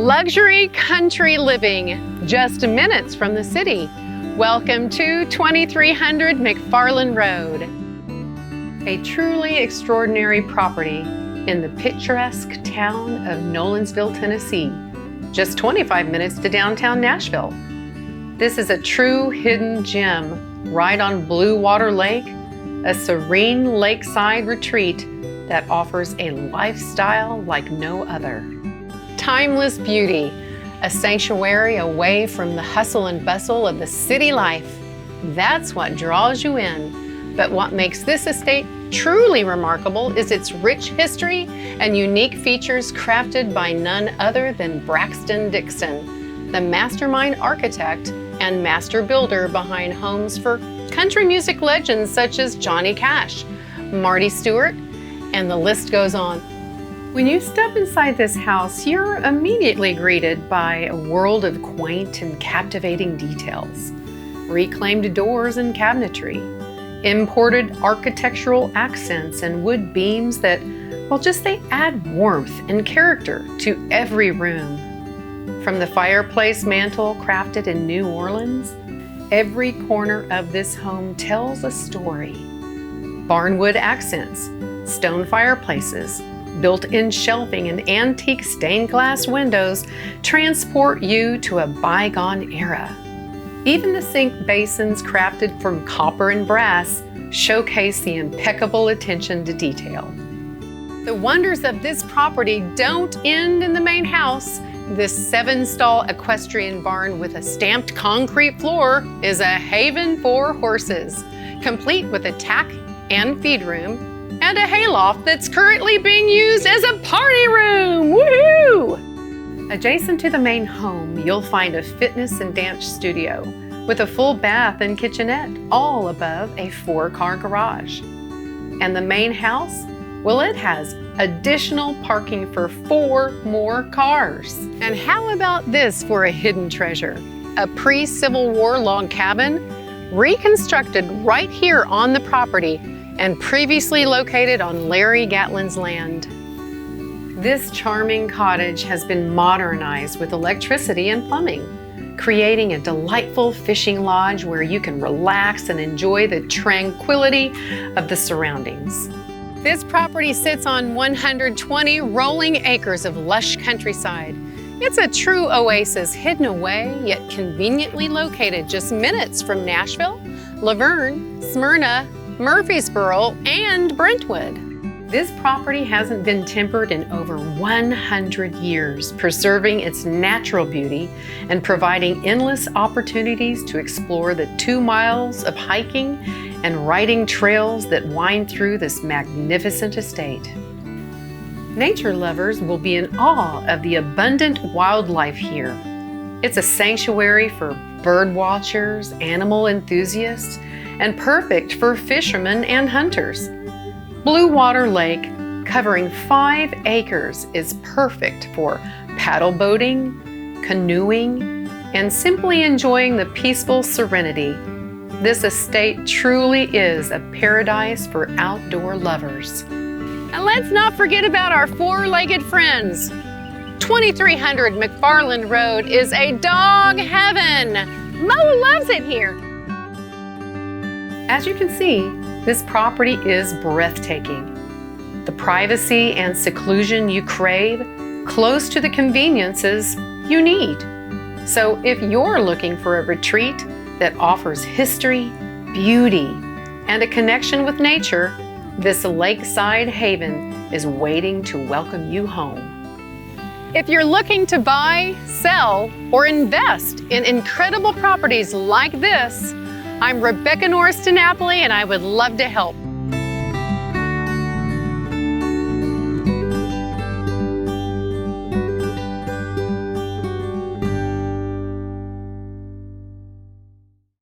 Luxury country living, just minutes from the city. Welcome to 2300 McFarlin Road. A truly extraordinary property in the picturesque town of Nolensville, Tennessee, just 25 minutes to downtown Nashville. This is a true hidden gem right on Blue Water Lake, a serene lakeside retreat that offers a lifestyle like no other. Timeless beauty, a sanctuary away from the hustle and bustle of the city life. That's what draws you in. But what makes this estate truly remarkable is its rich history and unique features crafted by none other than Braxton Dixon, the mastermind architect and master builder behind homes for country music legends such as Johnny Cash, Marty Stewart, and the list goes on. When you step inside this house, you're immediately greeted by a world of quaint and captivating details. Reclaimed doors and cabinetry, imported architectural accents and wood beams that, well, they add warmth and character to every room. From the fireplace mantel crafted in New Orleans, every corner of this home tells a story. Barnwood accents, stone fireplaces, built-in shelving and antique stained glass windows transport you to a bygone era. Even the sink basins crafted from copper and brass showcase the impeccable attention to detail. The wonders of this property don't end in the main house. This 7-stall equestrian barn with a stamped concrete floor is a haven for horses, complete with a tack and feed room, and a hayloft that's currently being used as a party room. Woohoo! Adjacent to the main home, you'll find a fitness and dance studio with a full bath and kitchenette, all above a 4-car garage. And the main house, well, it has additional parking for 4 more cars. And how about this for a hidden treasure? A pre-Civil War log cabin, reconstructed right here on the property and previously located on Larry Gatlin's land. This charming cottage has been modernized with electricity and plumbing, creating a delightful fishing lodge where you can relax and enjoy the tranquility of the surroundings. This property sits on 120 rolling acres of lush countryside. It's a true oasis hidden away, yet conveniently located just minutes from Nashville, Laverne, Smyrna, Murfreesboro, and Brentwood. This property hasn't been timbered in over 100 years, preserving its natural beauty and providing endless opportunities to explore the 2 miles of hiking and riding trails that wind through this magnificent estate. Nature lovers will be in awe of the abundant wildlife here. It's a sanctuary for bird watchers, animal enthusiasts, and perfect for fishermen and hunters. Blue Water Lake, covering 5 acres, is perfect for paddle boating, canoeing, and simply enjoying the peaceful serenity. This estate truly is a paradise for outdoor lovers. And let's not forget about our 4-legged friends. 2300 McFarlin Road is a dog heaven. Mo loves it here. As you can see, this property is breathtaking. The privacy and seclusion you crave, close to the conveniences you need. So if you're looking for a retreat that offers history, beauty, and a connection with nature, this lakeside haven is waiting to welcome you home. If you're looking to buy, sell, or invest in incredible properties like this, I'm Rebecca Norris DiNapoli, and I would love to help.